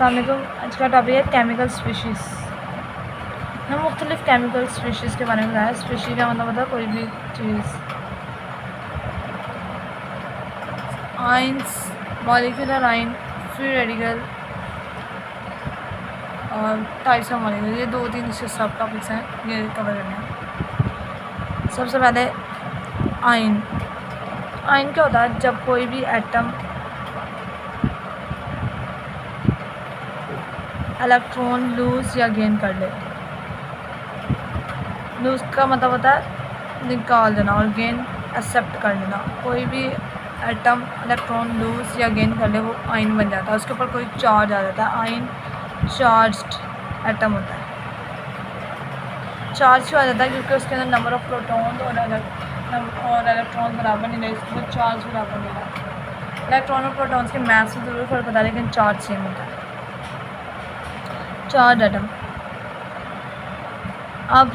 अस्सलाम वालेकुम। आज का टॉपिक है केमिकल स्पीशीज़। हम मुख्तलिफ़ केमिकल स्पीशीज़ के बारे में बताया। स्पीशी का मतलब होता है कोई भी चीज़। आइंस, मॉलिक्यूलर आइन, फ्री रेडिकल और टाइप्स ऑफ मॉलिक्यूल, ये 2-3 इसके सब टॉपिक्स हैं, ये कवर करने हैं। सबसे पहले आइन। आइन क्या होता है? जब कोई भी एटम इलेक्ट्रॉन लूज़ या गेन कर ले। लूज़ का मतलब होता है निकाल देना और गेन एक्सेप्ट कर लेना। कोई भी एटम इलेक्ट्रॉन लूज़ या गेन कर ले वो आइन बन जाता है, उसके ऊपर कोई चार्ज आ जाता है। आइन चार्ज्ड एटम होता है। चार्ज क्यों आ जाता है? क्योंकि उसके अंदर नंबर ऑफ प्रोटॉन और इलेक्ट्रॉन बराबर नहीं रहे, उसके चार्ज बराबर नहीं रहा। इलेक्ट्रॉन और प्रोटॉन्स के मास में ज़रूर फर्क होता है, लेकिन चार्ज सेम होता है। Charge atom. अब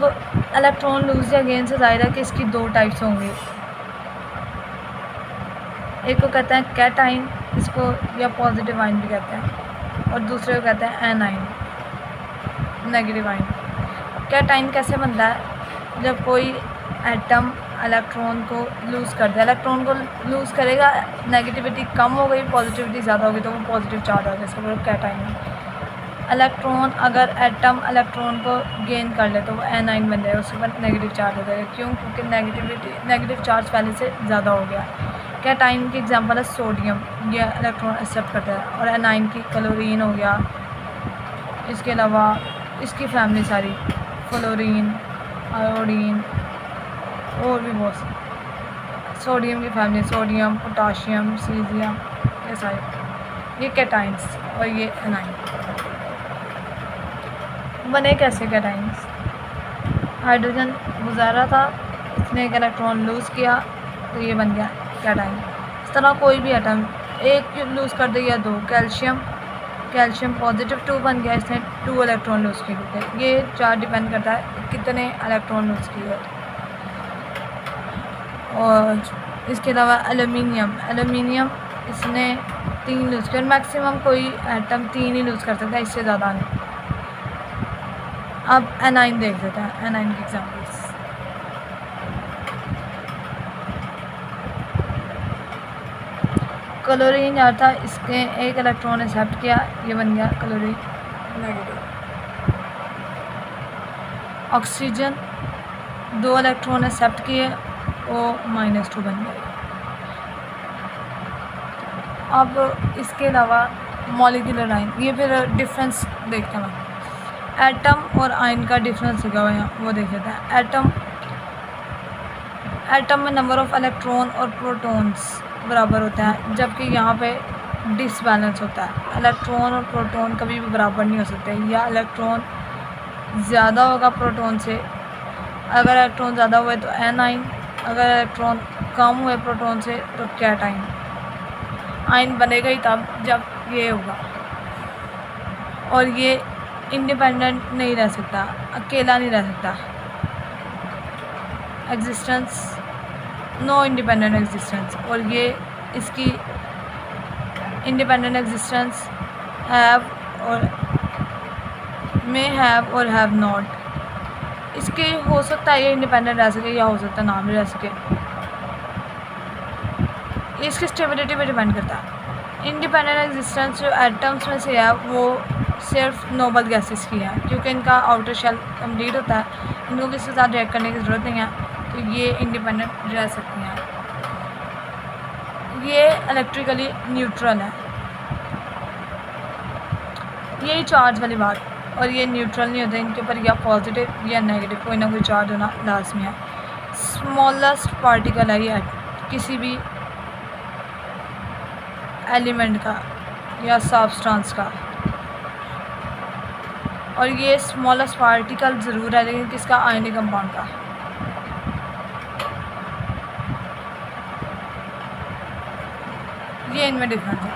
इलेक्ट्रॉन लूज़ या गेन से ज़ाहिर है कि इसकी 2 टाइप्स होंगी। एक को कहते हैं कैटाइन, इसको या पॉजिटिव आइन भी कहते हैं, और दूसरे को कहते हैं एनाइन, नेगेटिव आइन। कैटाइन कैसे बनता है? जब कोई एटम इलेक्ट्रॉन को लूज़ कर दे। इलेक्ट्रॉन को लूज़ करेगा, नेगेटिविटी कम हो गई, पॉजिटिविटी ज़्यादा हो गई, तो वो पॉजिटिव चार्ज आ गया, इसका मतलब कैटाइन है। इलेक्ट्रॉन अगर एटम इलेक्ट्रॉन को गेन कर ले तो वो एनाइन बन जाएगा, उसके ऊपर नेगेटिव चार्ज हो जाएगा। क्यों? क्योंकि नेगेटिव चार्ज पहले से ज़्यादा हो गया। कैटाइन की एग्जांपल है सोडियम, ये इलेक्ट्रॉन एक्सेप्ट करता है। और एनाइन की क्लोरीन हो गया। इसके अलावा इसकी फैमिली सारी, फ्लोरीन, आयोडीन और भी बहुत सी। सोडियम की फैमिली, सोडियम, पोटाशियम, सीजियम, ये सारे, ये कैटाइन्स। और ये एनाइन बने कैसे कैटाइन्स? हाइड्रोजन गुजारा था, इसने एक इलेक्ट्रॉन लूज़ किया तो ये बन गया कैटाइन। इस तरह कोई भी एटम एक लूज़ कर दिया, 2 कैल्शियम पॉजिटिव 2 बन गया, इसने 2 इलेक्ट्रॉन लूज़ किए। ये चार्ज डिपेंड करता है कितने इलेक्ट्रॉन लूज़ किए। और इसके अलावा एल्यूमिनियम इसने 3 लूज़ किए। मैक्सिमम कोई एटम 3 ही लूज़ कर सकता है, इससे ज़्यादा नहीं। अब एनाइन देख लेते हैं, एनाइन की एग्जाम्पल्स। क्लोरीन यार था, इसके एक इलेक्ट्रॉन एक्सेप्ट किया, ये बन गया chlorine negative. Oxygen 2 electron accept किए, वो -2 बन गए। अब इसके अलावा मॉलिक्यूलर आइन, ये फिर डिफरेंस देखते हैं। एटम और आइन का डिफरेंस लिखा हुआ है, वो देख लेते हैं। एटम में नंबर ऑफ इलेक्ट्रॉन और प्रोटॉन्स बराबर होता है, जबकि यहाँ पे डिसबैलेंस होता है। इलेक्ट्रॉन और प्रोटॉन कभी भी बराबर नहीं हो सकते, या इलेक्ट्रॉन ज़्यादा होगा प्रोटॉन से। अगर इलेक्ट्रॉन ज़्यादा हुए तो एनाइन, अगर इलेक्ट्रॉन कम हुए प्रोटॉन से तो कैटाइन। आइन बनेगा ही तब जब ये होगा, और ये इंडिपेंडेंट नहीं रह सकता, अकेला नहीं रह सकता। Existence, no independent existence. और ये इसकी independent existence have or may have or have not. इसके हो सकता है ये इंडिपेंडेंट रह सके, या हो सकता है ना भी रह सके। इसकी स्टेबिलिटी पे डिपेंड करता है। इंडिपेंडेंट एग्जिस्टेंस जो एटम्स में से है वो सिर्फ नोबल गैसेस की है, क्योंकि इनका आउटर शेल कंप्लीट होता है, इनको किसी के साथ रिएक्ट करने की ज़रूरत नहीं है, तो ये इंडिपेंडेंट रह सकती हैं। ये इलेक्ट्रिकली न्यूट्रल है, यही चार्ज वाली बात। और ये न्यूट्रल नहीं होते, इनके ऊपर या पॉजिटिव या नेगेटिव कोई ना कोई चार्ज होना लाजमी है। स्मॉलेस्ट पार्टिकल है ये किसी भी एलिमेंट का या सब्सटेंस का, और ये स्मॉलेस्ट पार्टिकल ज़रूर है, लेकिन किसका? आयनिक कंपाउंड का। ये इनमें डिफरेंस है।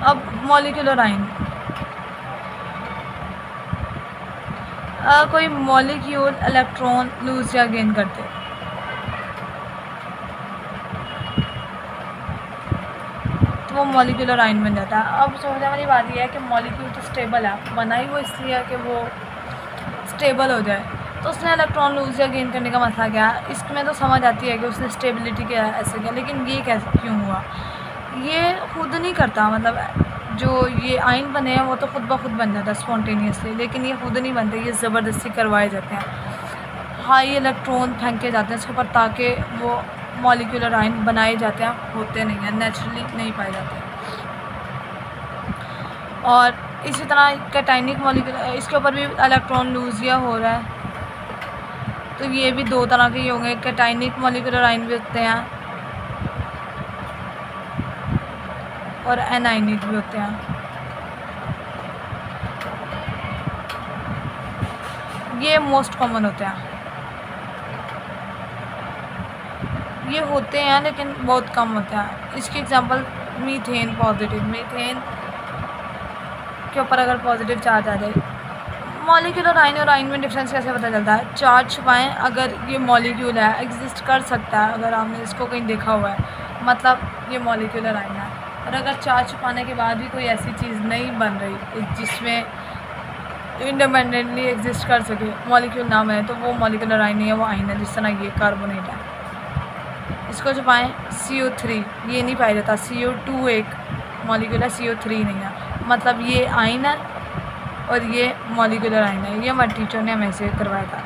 अब मॉलिक्यूलर आइन, कोई मॉलिक्यूल इलेक्ट्रॉन लूज़ या गेन करते, वो मॉलिक्यूलर आयन बन जाता है। अब समझने वाली बात यह है कि मॉलिक्यूल तो स्टेबल है, बना ही वो इसलिए है कि वो स्टेबल हो जाए, तो उसने इलेक्ट्रॉन लूज़ या गेन करने का मसला क्या है, इसमें तो समझ आती है कि उसने स्टेबिलिटी क्या है ऐसे किया, लेकिन ये कैसे क्यों हुआ, ये खुद नहीं करता। मतलब जो ये आयन बने हैं वो तो खुद ब खुद बन जाता है स्पॉन्टेनियसली, लेकिन ये खुद नहीं बनते, ये ज़बरदस्ती करवाए जाते हैं। हाई इलेक्ट्रॉन फेंके जाते हैं इसके ऊपर ताकि वो मॉलिक्यूलर आयन बनाए जाते हैं, होते नहीं हैं, नेचुरली नहीं पाए जाते। और इसी तरह कैटाइनिक मॉलिक्यूलर, इसके ऊपर भी इलेक्ट्रॉन लूज़ या हो रहा है, तो ये भी दो तरह के ही होंगे। कैटाइनिक मॉलिक्यूलर आयन भी होते हैं और एनाइनिक भी होते हैं। ये मोस्ट कॉमन होते हैं, ये होते हैं लेकिन बहुत कम होते हैं। इसकी एग्जांपल मीथेन पॉजिटिव, मीथेन के ऊपर अगर पॉजिटिव चार्ज आ जाए, मॉलिक्यूलर आयन और आयन में डिफरेंस कैसे पता चलता है, चार्ज छुपाएं, अगर ये मॉलिक्यूल है एग्जिस्ट कर सकता है, अगर आपने इसको कहीं देखा हुआ है मतलब ये मॉलिक्यूलर आयन है। और अगर चार्ज छुपाने के बाद भी कोई ऐसी चीज़ नहीं बन रही जिसमें इंडिपेंडेंटली एग्जिस्ट कर सके, मॉलिक्यूल ना बने, तो वो मॉलिक्यूलर आयन नहीं है, वो आयन है। जिस तरह ये कार्बोनेट है, इसको छुपाएं, CO3 ये नहीं पाया जाता, CO2 एक मॉलिक्यूल है, CO3 नहीं है, मतलब ये आयन है और ये मॉलिक्यूलर आयन है। ये हमारे टीचर ने हमें से करवाया था।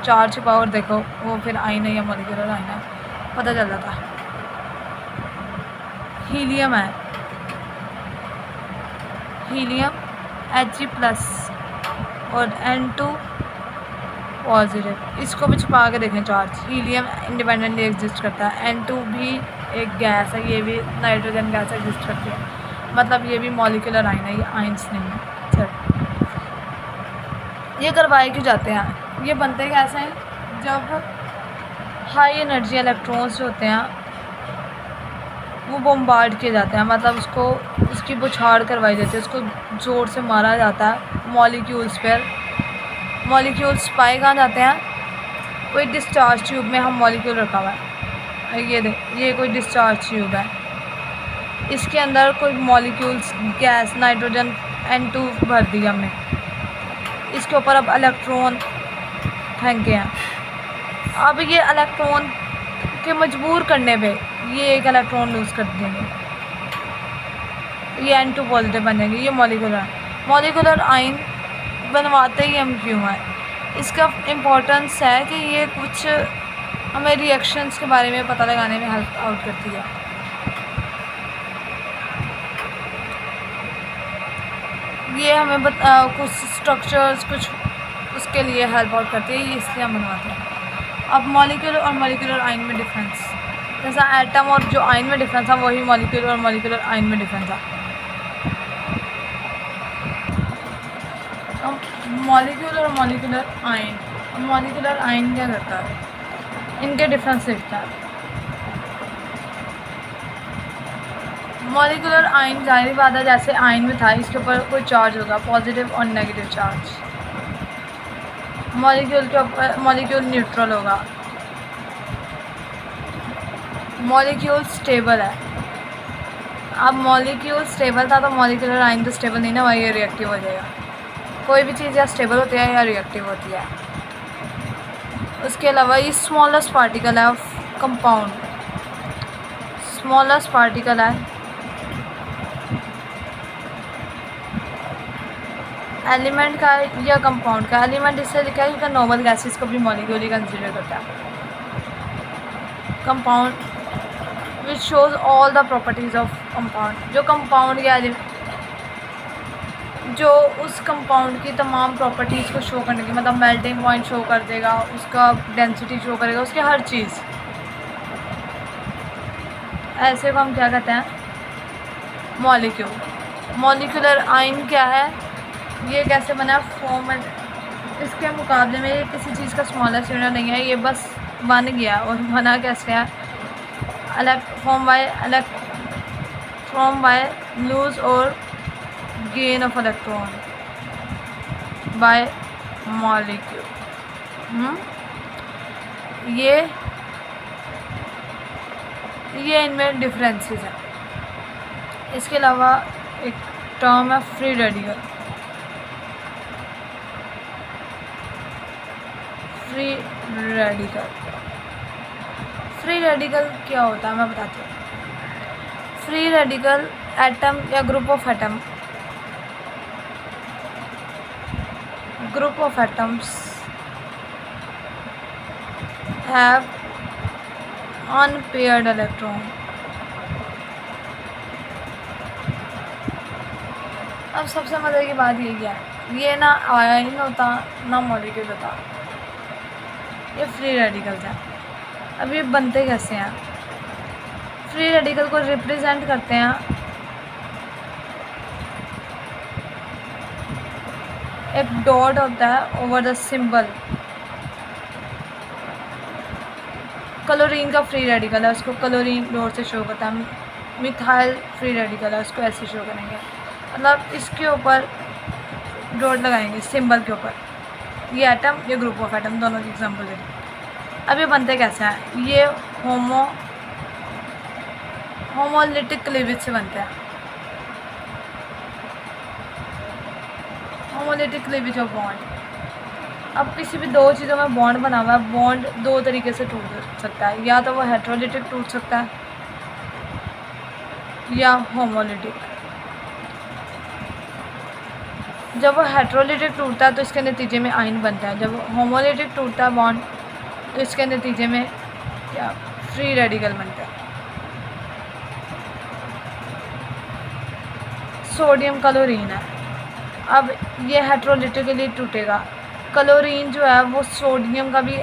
चार्ज छुपाओ और देखो वो फिर आयन है या मॉलिक्यूलर आयन है, पता चल जाता है। हीलियम है, हीलियम He+ और N2 पॉजिटिव, इसको भी छुपा के देखें चार्ज। हीलियम इंडिपेंडेंटली एग्जिस्ट करता है, N2 भी एक गैस है, ये भी नाइट्रोजन गैस एग्जिस्ट करती है, मतलब ये भी मॉलिक्यूलर आयन है, ये आयन्स नहीं है। चल, ये करवाए क्यों जाते हैं, ये बनते कैसे हैं, जब हाई एनर्जी इलेक्ट्रॉन्स जो होते हैं वो बम्बार्ड किए जाते हैं, मतलब उसकी बौछार करवाई जाती है, उसको ज़ोर से मारा जाता है मॉलिक्यूल्स पर। मॉलिक्यूल्स पाए कहाँ जाते हैं, कोई डिस्चार्ज ट्यूब में हम मॉलिक्यूल रखा हुआ है, ये कोई डिस्चार्ज ट्यूब है, इसके अंदर कोई मॉलिक्यूल्स गैस नाइट्रोजन N2 भर दी हमने, इसके ऊपर अब इलेक्ट्रॉन फेंके हैं। अब ये इलेक्ट्रॉन के मजबूर करने पे ये एक इलेक्ट्रॉन लूज़ कर देंगे, ये N2 पॉजिटिव बनेंगे। ये मॉलिक्यूलर आयन बनवाते ही हम क्यों हैं, इसका इम्पोर्टेंस है कि ये कुछ हमें रिएक्शंस के बारे में पता लगाने में हेल्प आउट करती है। ये हमें कुछ स्ट्रक्चर्स कुछ उसके लिए हेल्प आउट करती है, ये इसलिए हम बनवाते हैं। अब मॉलिक्यूल और मॉलिक्यूलर आयन में डिफरेंस, जैसा एटम और जो आयन में डिफरेंस है वही मॉलिक्यूल और मॉलिक्यूलर आयन में डिफरेंस है। अब मॉलिक्यूल और मॉलिक्यूलर आयन क्या करता है, इनके डिफरेंस देखता है। मॉलिक्यूलर आयन जाहिर बात है जैसे आयन में था, इसके ऊपर कोई चार्ज होगा, पॉजिटिव और नेगेटिव चार्ज। मॉलिक्यूल के ऊपर मॉलिक्यूल न्यूट्रल होगा, मॉलिक्यूल स्टेबल है। अब मॉलिक्यूल स्टेबल था तो मॉलिक्यूलर आयन तो स्टेबल नहीं ना, वही ये रिएक्टिव हो जाएगा। कोई भी चीज़ या स्टेबल होती है या रिएक्टिव होती है। उसके अलावा ये स्मॉलेस्ट पार्टिकल है ऑफ कंपाउंड, स्मॉलेस्ट पार्टिकल है एलिमेंट का या कंपाउंड का। एलिमेंट इससे लिखा है क्योंकि नॉर्मल गैसेस को भी मॉलिक्यूल ही कंसिडर करता है। Compound which shows all the properties of compound, जो कंपाउंड या जो उस कंपाउंड की तमाम प्रॉपर्टीज़ को शो करने की, मतलब मेल्टिंग पॉइंट शो कर देगा, उसका डेंसिटी शो करेगा, उसकी हर चीज़। ऐसे को हम क्या कहते हैं, मॉलिक्यूल। मॉलिक्यूलर आयन क्या है, ये कैसे बना, फॉर्म, इसके मुकाबले में ये किसी चीज़ का स्मॉलेस्ट यूनिट नहीं है, ये बस बन गया। और बना कैसे है, फ्रॉम बाय लूज और gain of electron by molecule. ये इनमें डिफरेंसेस हैं। इसके अलावा एक टर्म है free radical. Free radical free radical क्या होता है मैं बताती हूँ। फ्री रेडिकल एटम या group of atoms have unpaired electron। अब सबसे मज़े की बात ये क्या है, ये ना आयन होता ना मॉलिक्यूल होता, ये फ्री रेडिकल्स हैं। अब ये बनते कैसे हैं? फ्री रेडिकल को रिप्रेजेंट करते हैं एक डॉट होता है ओवर द सिंबल। क्लोरीन का फ्री रेडिकल है, उसको क्लोरीन डॉट से शो करता है। मिथाइल फ्री रेडिकल है, उसको ऐसे शो करेंगे, मतलब इसके ऊपर डॉट लगाएंगे सिंबल के ऊपर। ये एटम, ये ग्रुप ऑफ एटम, दोनों की एग्जांपल दे दी। अब ये बनते कैसे हैं? ये होमोलिटिक क्लीवेज से बनते हैं। Homolytic cleavage of bond. अब किसी भी दो चीज़ों में बॉन्ड बना हुआ है, बॉन्ड दो तरीके से टूट सकता है, या तो वो हेट्रोलिटिक टूट सकता है या होमोलिटिक। जब वो हेट्रोलिटिक टूटता है तो इसके नतीजे में आयन बनता है। जब होमोलिटिक टूटता है बॉन्ड तो इसके नतीजे में क्या फ्री रेडिकल बनता है। सोडियम क्लोरीन है। अब ये हेट्रोलिटिकली टूटेगा। क्लोरीन जो है वो सोडियम का भी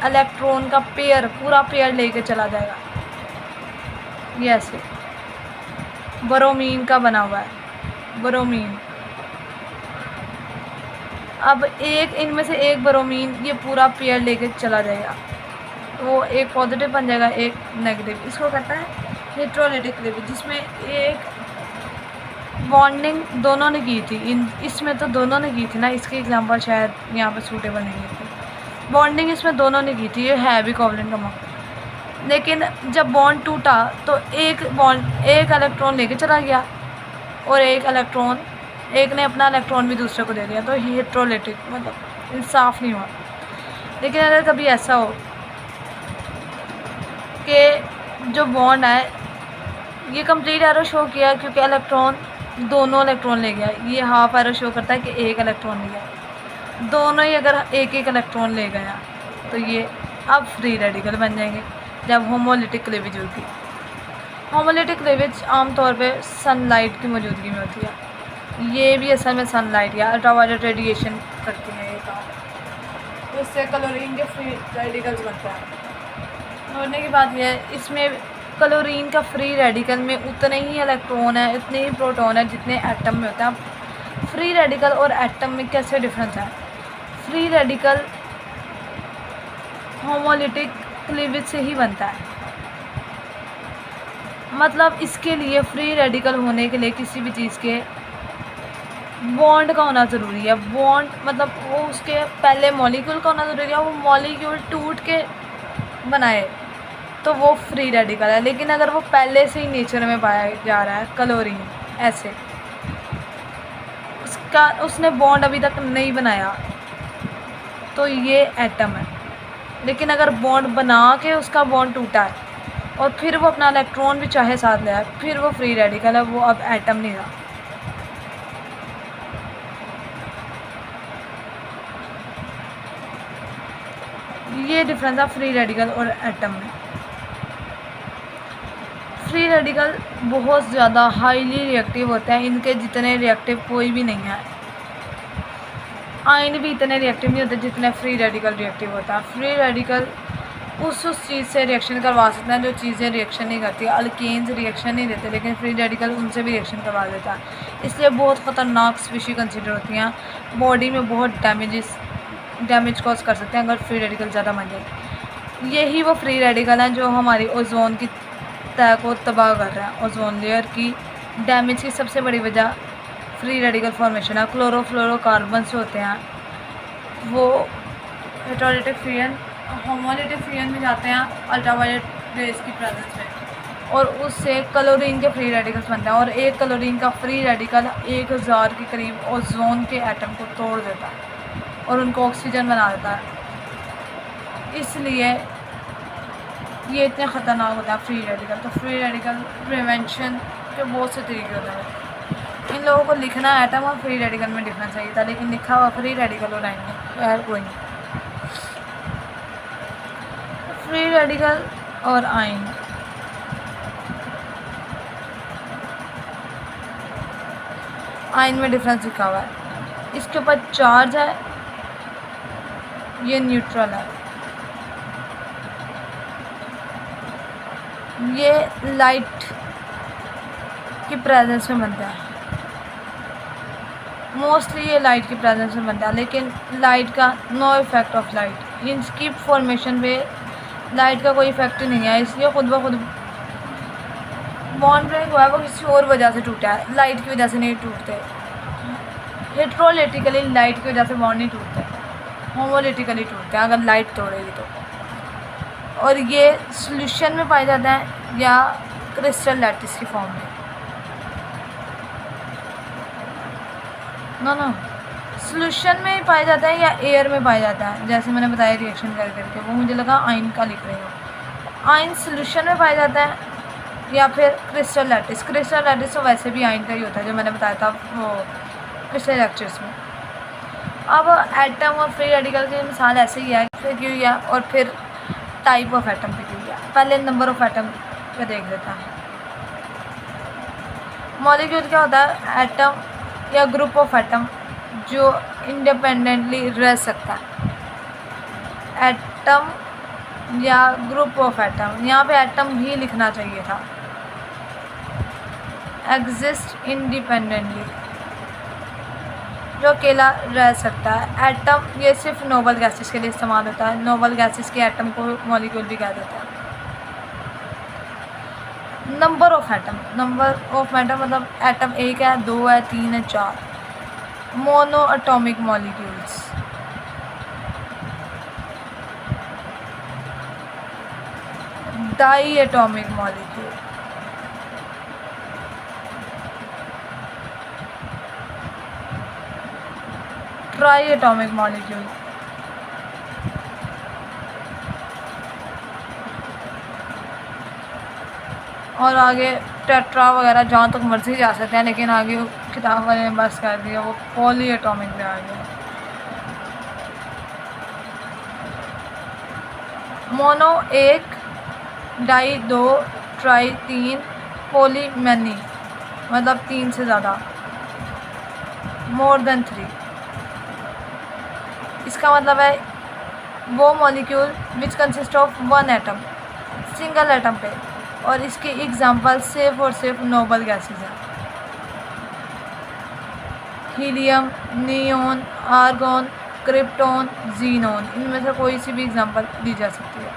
इलेक्ट्रॉन का पेयर, पूरा पेयर लेके चला जाएगा। ये ऐसे ब्रोमीन का बना हुआ है, ब्रोमीन। अब एक इनमें से एक ब्रोमीन ये पूरा पेयर लेके चला जाएगा, वो एक पॉजिटिव बन जाएगा, एक नेगेटिव। इसको कहता है हेट्रोलिटिक क्लीवेज, जिसमें एक बॉन्डिंग दोनों ने की थी। इसमें तो दोनों ने की थी ना, इसकी एग्जांपल शायद यहाँ पर सूटेबल नहीं थी। बॉन्डिंग इसमें दोनों ने की थी, ये है भी कोवलेंट कंपाउंड। लेकिन जब बॉन्ड टूटा तो एक इलेक्ट्रॉन लेके चला गया और एक ने अपना इलेक्ट्रॉन भी दूसरे को दे दिया, तो हेट्रोलिटिक, मतलब इंसाफ नहीं हुआ। लेकिन अगर कभी ऐसा हो कि जो बॉन्ड है ये कंप्लीट एरो शो किया, क्योंकि दोनों इलेक्ट्रॉन ले गया, ये हाफ एरो शो करता है कि एक इलेक्ट्रॉन ले गया। दोनों ही अगर एक इलेक्ट्रॉन ले गया तो ये अब फ्री रेडिकल बन जाएंगे जब होमोलिटिक क्लीवेज होगी। होमोलिटिक क्लीवेज आमतौर पे सनलाइट की मौजूदगी में होती है। ये भी असल में सनलाइट या अल्ट्रावायलेट रेडिएशन करती है ये काम, तो इससे क्लोरीन के फ्री रेडिकल्स बनते हैं। होने की बात यह है, इसमें क्लोरीन का फ्री रेडिकल में उतने ही इलेक्ट्रॉन है, उतने ही प्रोटॉन है जितने एटम में होता है। फ्री रेडिकल और एटम में कैसे डिफरेंस है? फ्री रेडिकल होमोलिटिक क्लीवेज से ही बनता है, मतलब इसके लिए फ्री रेडिकल होने के लिए किसी भी चीज़ के बॉन्ड का होना ज़रूरी है। बॉन्ड मतलब वो उसके पहले मॉलिक्यूल का होना ज़रूरी है, वो मॉलिक्यूल टूट के बनाए तो वो फ्री रेडिकल है। लेकिन अगर वो पहले से ही नेचर में पाया जा रहा है, क्लोरीन ऐसे, उसने बॉन्ड अभी तक नहीं बनाया, तो ये एटम है। लेकिन अगर बॉन्ड बना के उसका बॉन्ड टूटा है और फिर वो अपना इलेक्ट्रॉन भी चाहे साथ ले आए, फिर वो फ्री रेडिकल है, वो अब एटम नहीं रहा। ये डिफरेंस है फ्री रेडिकल और एटम में। फ्री रेडिकल बहुत ज़्यादा हाईली रिएक्टिव होते हैं, इनके जितने रिएक्टिव कोई भी नहीं है। आयन भी इतने रिएक्टिव नहीं होते जितने फ्री रेडिकल रिएक्टिव होता है। फ्री रेडिकल उस चीज़ से रिएक्शन करवा सकते हैं जो चीज़ें रिएक्शन नहीं करती। अल्केन्स रिएक्शन नहीं देते, लेकिन फ्री रेडिकल उनसे भी रिएक्शन करवा देता है, इसलिए बहुत ख़तरनाक स्पीशीज कंसिडर होती हैं। बॉडी में बहुत डैमेज कॉज कर सकते हैं अगर फ्री रेडिकल ज़्यादा बन जाए। यही वो फ्री रेडिकल हैं जो हमारी ओजोन की तह को तबाह कर रहे हैं। ओजोन लेयर की डैमेज की सबसे बड़ी वजह फ्री रेडिकल फॉर्मेशन है। क्लोरोफ्लोरोकार्बन से होते हैं, वो हेट्रोलिटिक फ्यूजन, होमोलिटिक फ्यूजन में जाते हैं अल्ट्रावायलेट रेज की प्रेजेंस में। और उससे क्लोरीन के फ्री रेडिकल्स बनते हैं, और एक क्लोरीन का फ्री रेडिकल 1000 के करीब ओजोन के एटम को तोड़ देता है और उनको ऑक्सीजन बना देता है। इसलिए ये इतने ख़तरनाक होता है फ्री रेडिकल। तो फ्री रेडिकल प्रिवेंशन के बहुत से तरीके होते हैं। इन लोगों को लिखना एटम और फ्री रेडिकल में डिफरेंस चाहिए था, लेकिन लिखा हुआ फ्री रेडिकल और आएंगे यार कोई नहीं। फ्री रेडिकल और आइन, आइन में डिफरेंस लिखा हुआ है। इसके ऊपर चार्ज है, ये न्यूट्रल है। ये लाइट की प्रेजेंस में बनता है, मोस्टली ये लाइट की प्रेजेंस में बनता है, लेकिन लाइट का नो इफेक्ट ऑफ लाइट, इनकी फॉर्मेशन पे लाइट का कोई इफेक्ट नहीं है, इसलिए खुद ब खुद बॉन्ड ब्रेक हुआ है वो किसी और वजह से टूटा है, लाइट की वजह से नहीं टूटते। हेट्रोलिटिकली लाइट की वजह से बॉन्ड नहीं टूटते, होमोलिटिकली टूटते हैं अगर लाइट तोड़ेगी तो। और ये सॉल्यूशन में पाए जाते हैं या क्रिस्टल लैटिस की फॉर्म में। नो सॉल्यूशन में पाया जाता है या एयर में पाया जाता है, जैसे मैंने बताया रिएक्शन कर करके, वो मुझे लगा आइन का लिख रही हूँ। आइन सॉल्यूशन में पाया जाता है या फिर क्रिस्टल लैटिस। क्रिस्टल लैटिस तो वैसे भी आइन का ही होता है, जो मैंने बताया था वो पिछले लेक्चर्स में। अब एटम और फ्री रेडिकल की मिसाल ऐसे ही है, फिर क्यों है, और फिर टाइप ऑफ एटम पे क्यों है। पहले नंबर ऑफ एटम पे देख लेता है। मॉलिक्यूल क्या होता है? एटम या ग्रुप ऑफ एटम जो इंडिपेंडेंटली रह सकता है। एटम या ग्रुप ऑफ एटम, यहाँ पे एटम भी लिखना चाहिए था। एग्जिस्ट इंडिपेंडेंटली, जो अकेला रह सकता है। एटम ये सिर्फ नोबल गैसेस के लिए इस्तेमाल होता है, नोबल गैसेस के एटम को मॉलिक्यूल भी कह देते हैं। Number of atom, number of atom मतलब एटम एक है, दो है, तीन है, चार। Mono atomic molecules, di atomic molecule, tri atomic molecule, और आगे टेट्रा वगैरह जहाँ तक मर्जी जा सकते हैं, लेकिन आगे किताब वाले ने बस कर दिया, वो पॉली एटॉमिक में आ गया। मोनो एक, डाई दो, ट्राई तीन, पॉली मैनी मतलब तीन से ज़्यादा, मोर देन 3। इसका मतलब है वो molecule which consist of one atom, single atom पे, और इसके एग्जांपल सिर्फ और सिर्फ नोबल गैसेस हैं। Helium, neon, argon, krypton, xenon, इनमें से कोई सी भी एग्जांपल दी जा सकती है।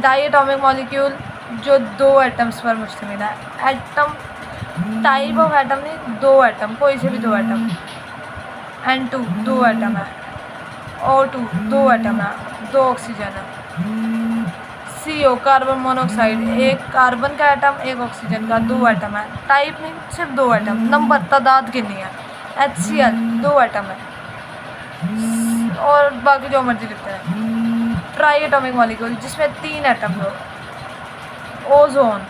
डाई एटॉमिक मॉलिक्यूल जो दो एटम्स पर मुश्तमिल है। एटम टाइप ऑफ एटम नहीं, दो एटम, कोई से भी दो एटम। N2 दो एटम है, O2 दो एटम है, दो ऑक्सीजन है। CO कार्बन मोनोऑक्साइड, एक कार्बन का एटम, एक ऑक्सीजन का, दो एटम है। टाइप नहीं, सिर्फ दो एटम, नंबर तादाद कितनी है। HCl दो एटम है, और बाकी जो मर्जी लिखते हैं। ट्राई एटॉमिक मॉलिक्यूल जिसमें तीन एटम हो। ओजोन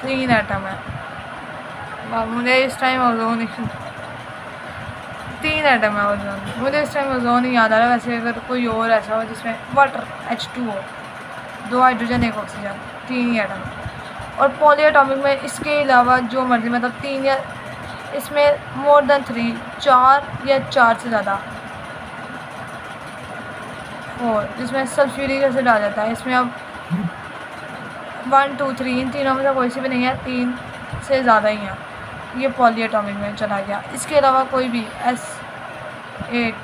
तीन एटम है, मुझे इस टाइम ओजोन तीन एटम है ओजोन, मुझे इस टाइम ओजोन ही याद आ रहा है। वैसे अगर कोई और ऐसा हो जिसमें वाटर H2O, दो हाइड्रोजन एक ऑक्सीजन, तीन ही एटम। और पॉली एटॉमिक में इसके अलावा जो मर्जी, मतलब तीन या इसमें मोर देन 3, चार या चार से ज़्यादा, 4, जिसमें सल्फ्यूरिक एसिड आ जाता है। इसमें अब 1 2 3 इन तीनों में से कोई सी भी नहीं है, तीन से ज़्यादा ही हैं, ये पॉली एटॉमिक में चला गया। इसके अलावा कोई भी S8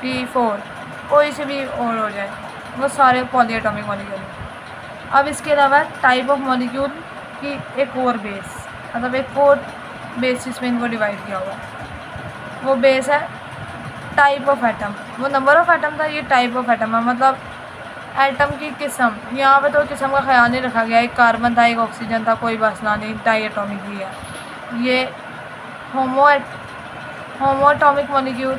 P4 कोई से भी और हो जाए, वो सारे पॉली एटॉमिक मॉलिक्यूल। अब इसके अलावा टाइप ऑफ मॉलिक्यूल की एक और बेस, मतलब एक और बेसिस में इनको डिवाइड किया हुआ है। वो बेस है टाइप ऑफ एटम, वो नंबर ऑफ एटम था, ये टाइप ऑफ एटम है। मतलब एटम की किस्म, यहाँ पे तो किस्म का ख्याल नहीं रखा गया, एक कार्बन था, एक ऑक्सीजन था, कोई मसला नहीं, डाई एटॉमिक ही है। ये होमो एटॉमिक मॉलिक्यूल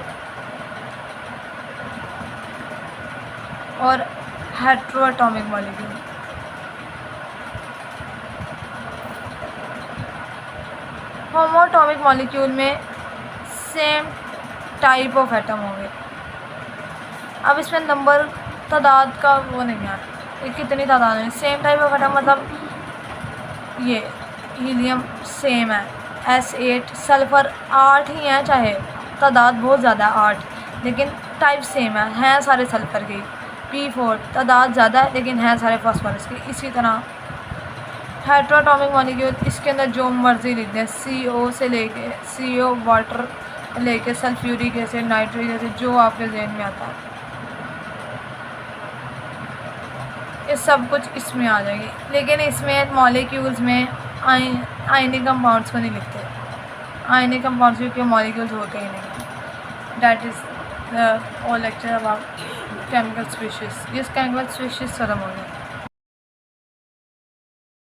और हेट्रो एटॉमिक मॉलिक्यूल। होमो एटॉमिक मॉलिक्यूल में सेम टाइप ऑफ एटम होंगे। अब इसमें नंबर तादाद का वो नहीं है, ये कितनी तादाद है। सेम टाइप ऑफ एटम मतलब ये हीलियम सेम है, S8, सल्फ़र 8 ही है, चाहे तादाद बहुत ज़्यादा है 8, लेकिन टाइप सेम है, हैं सारे सल्फ़र के। P4 तादाद ज़्यादा है लेकिन हैं सारे फास्फोरस के। इसी तरह हेट्रो एटॉमिक मॉलिक्यूल, इसके अंदर जो मर्ज़ी लिख दें, CO से लेके CO वाटर लेके सल्फ्यूरिक एसिड, नाइट्रिक एसिड, जो आपके जहन में आता है ये सब कुछ इसमें आ जाएगी। लेकिन इसमें मॉलिक्यूल्स में आयनिक कंपाउंड्स को नहीं लिखते, आयनिक कंपाउंड्स क्योंकि मॉलिक्यूल्स होते ही नहीं। That is all lecture about chemical species. ये केमिकल स्पीशीज़ ख़त्म हो गया।